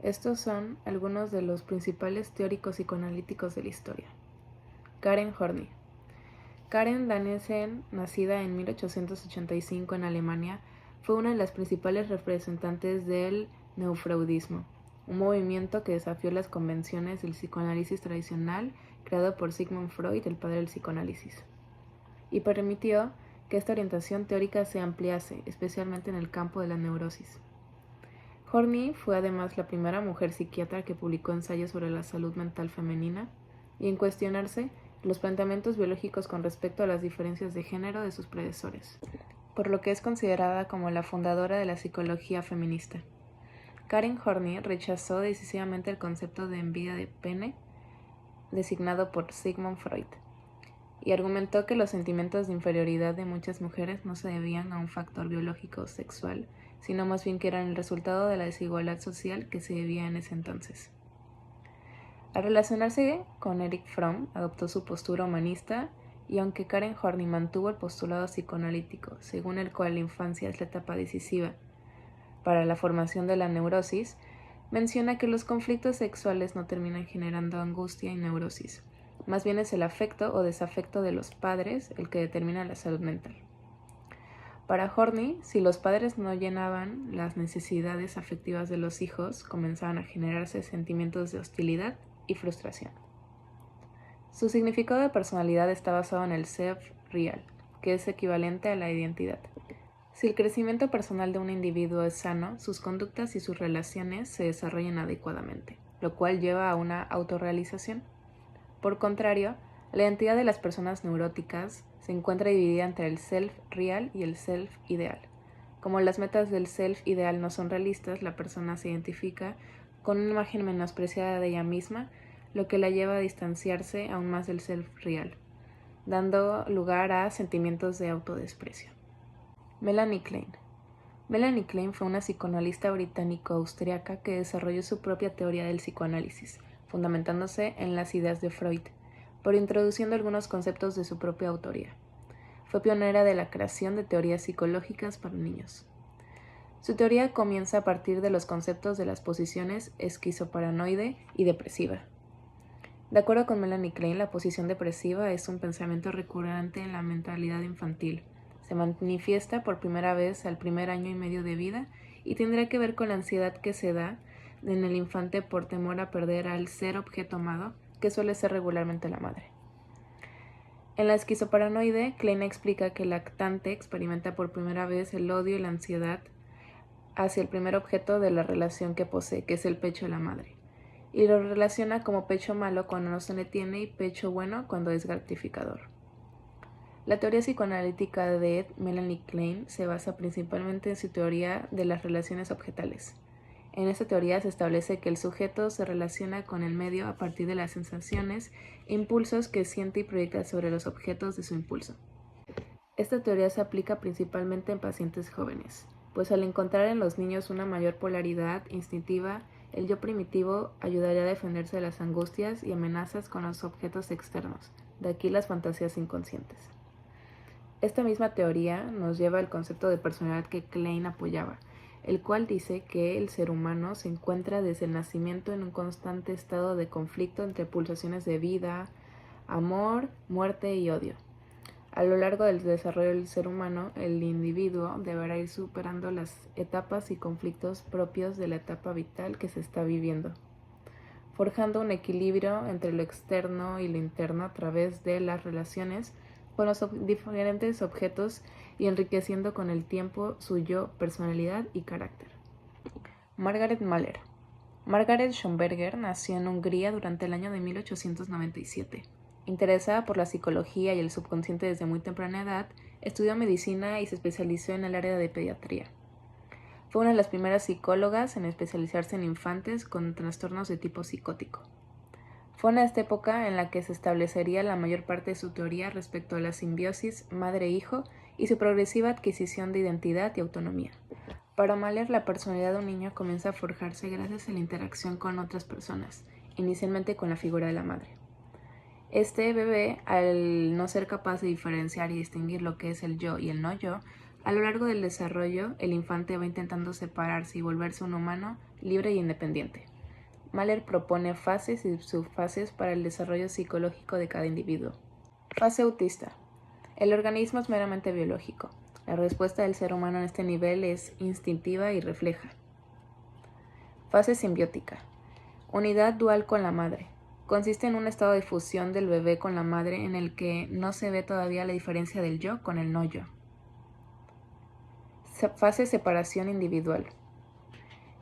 Estos son algunos de los principales teóricos psicoanalíticos de la historia. Karen Horney. Karen Danielsen, nacida en 1885 en Alemania, fue una de las principales representantes del neufreudismo, un movimiento que desafió las convenciones del psicoanálisis tradicional creado por Sigmund Freud, el padre del psicoanálisis, y permitió que esta orientación teórica se ampliase, especialmente en el campo de la neurosis. Horney fue además la primera mujer psiquiatra que publicó ensayos sobre la salud mental femenina y en cuestionarse los planteamientos biológicos con respecto a las diferencias de género de sus predecesores, por lo que es considerada como la fundadora de la psicología feminista. Karen Horney rechazó decisivamente el concepto de envidia de pene designado por Sigmund Freud y argumentó que los sentimientos de inferioridad de muchas mujeres no se debían a un factor biológico o sexual, sino más bien que eran el resultado de la desigualdad social que se vivía en ese entonces. Al relacionarse con Erich Fromm, adoptó su postura humanista y aunque Karen Horney mantuvo el postulado psicoanalítico, según el cual la infancia es la etapa decisiva para la formación de la neurosis, menciona que los conflictos sexuales no terminan generando angustia y neurosis. Más bien es el afecto o desafecto de los padres el que determina la salud mental. Para Horney, si los padres no llenaban las necesidades afectivas de los hijos, comenzaban a generarse sentimientos de hostilidad y frustración. Su significado de personalidad está basado en el self real, que es equivalente a la identidad. Si el crecimiento personal de un individuo es sano, sus conductas y sus relaciones se desarrollan adecuadamente, lo cual lleva a una autorrealización. Por contrario, la identidad de las personas neuróticas se encuentra dividida entre el self real y el self ideal. Como las metas del self ideal no son realistas, la persona se identifica con una imagen menospreciada de ella misma, lo que la lleva a distanciarse aún más del self real, dando lugar a sentimientos de autodesprecio. Melanie Klein. Melanie Klein fue una psicoanalista británico-austriaca que desarrolló su propia teoría del psicoanálisis, fundamentándose en las ideas de Freud, pero introduciendo algunos conceptos de su propia autoría. Fue pionera de la creación de teorías psicológicas para niños. Su teoría comienza a partir de los conceptos de las posiciones esquizoparanoide y depresiva. De acuerdo con Melanie Klein, la posición depresiva es un pensamiento recurrente en la mentalidad infantil. Se manifiesta por primera vez al primer año y medio de vida y tendrá que ver con la ansiedad que se da en el infante por temor a perder al ser objeto amado, que suele ser regularmente la madre. En la esquizoparanoide, Klein explica que el lactante experimenta por primera vez el odio y la ansiedad hacia el primer objeto de la relación que posee, que es el pecho de la madre, y lo relaciona como pecho malo cuando no se le tiene y pecho bueno cuando es gratificador. La teoría psicoanalítica de Melanie Klein se basa principalmente en su teoría de las relaciones objetales. En esta teoría se establece que el sujeto se relaciona con el medio a partir de las sensaciones e impulsos que siente y proyecta sobre los objetos de su impulso. Esta teoría se aplica principalmente en pacientes jóvenes, pues al encontrar en los niños una mayor polaridad instintiva, el yo primitivo ayudaría a defenderse de las angustias y amenazas con los objetos externos, de aquí las fantasías inconscientes. Esta misma teoría nos lleva al concepto de personalidad que Klein apoyaba, el cual dice que el ser humano se encuentra desde el nacimiento en un constante estado de conflicto entre pulsaciones de vida, amor, muerte y odio. A lo largo del desarrollo del ser humano, el individuo deberá ir superando las etapas y conflictos propios de la etapa vital que se está viviendo, forjando un equilibrio entre lo externo y lo interno a través de las relaciones con los diferentes objetos y enriqueciendo con el tiempo su yo, personalidad y carácter. Margaret Mahler. Margaret Schönberger nació en Hungría durante el año de 1897. Interesada por la psicología y el subconsciente desde muy temprana edad, estudió medicina y se especializó en el área de pediatría. Fue una de las primeras psicólogas en especializarse en infantes con trastornos de tipo psicótico. Fue en esta época en la que se establecería la mayor parte de su teoría respecto a la simbiosis madre-hijo y su progresiva adquisición de identidad y autonomía. Para Mahler, la personalidad de un niño comienza a forjarse gracias a la interacción con otras personas, inicialmente con la figura de la madre. Este bebé, al no ser capaz de diferenciar y distinguir lo que es el yo y el no yo, a lo largo del desarrollo, el infante va intentando separarse y volverse un humano libre y independiente. Mahler propone fases y subfases para el desarrollo psicológico de cada individuo. Fase autista. El organismo es meramente biológico. La respuesta del ser humano en este nivel es instintiva y refleja. Fase simbiótica. Unidad dual con la madre. Consiste en un estado de fusión del bebé con la madre en el que no se ve todavía la diferencia del yo con el no yo. Fase separación individual.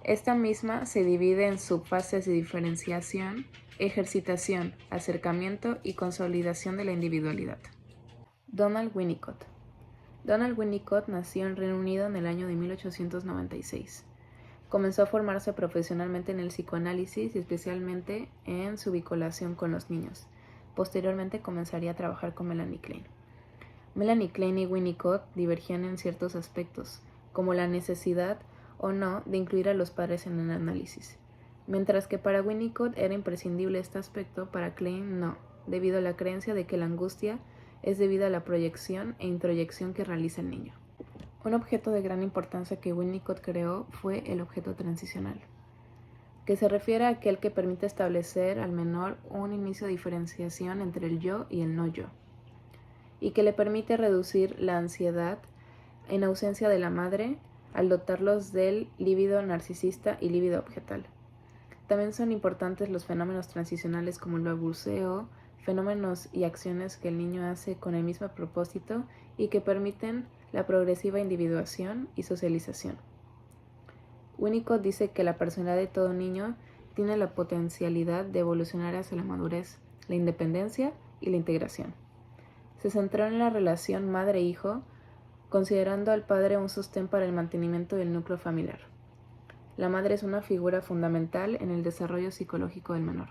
Esta misma se divide en subfases de diferenciación, ejercitación, acercamiento y consolidación de la individualidad. Donald Winnicott. Donald Winnicott nació en Reino Unido en el año de 1896. Comenzó a formarse profesionalmente en el psicoanálisis y especialmente en su vinculación con los niños. Posteriormente comenzaría a trabajar con Melanie Klein. Melanie Klein y Winnicott divergían en ciertos aspectos, como la necesidad o no de incluir a los padres en el análisis. Mientras que para Winnicott era imprescindible este aspecto, para Klein no, debido a la creencia de que la angustia es debida a la proyección e introyección que realiza el niño. Un objeto de gran importancia que Winnicott creó fue el objeto transicional, que se refiere a aquel que permite establecer al menor un inicio de diferenciación entre el yo y el no yo, y que le permite reducir la ansiedad en ausencia de la madre al dotarlos del líbido narcisista y líbido objetal. También son importantes los fenómenos transicionales como el balbuceo, fenómenos y acciones que el niño hace con el mismo propósito y que permiten la progresiva individuación y socialización. Winnicott dice que la personalidad de todo niño tiene la potencialidad de evolucionar hacia la madurez, la independencia y la integración. Se centró en la relación madre-hijo, considerando al padre un sostén para el mantenimiento del núcleo familiar. La madre es una figura fundamental en el desarrollo psicológico del menor.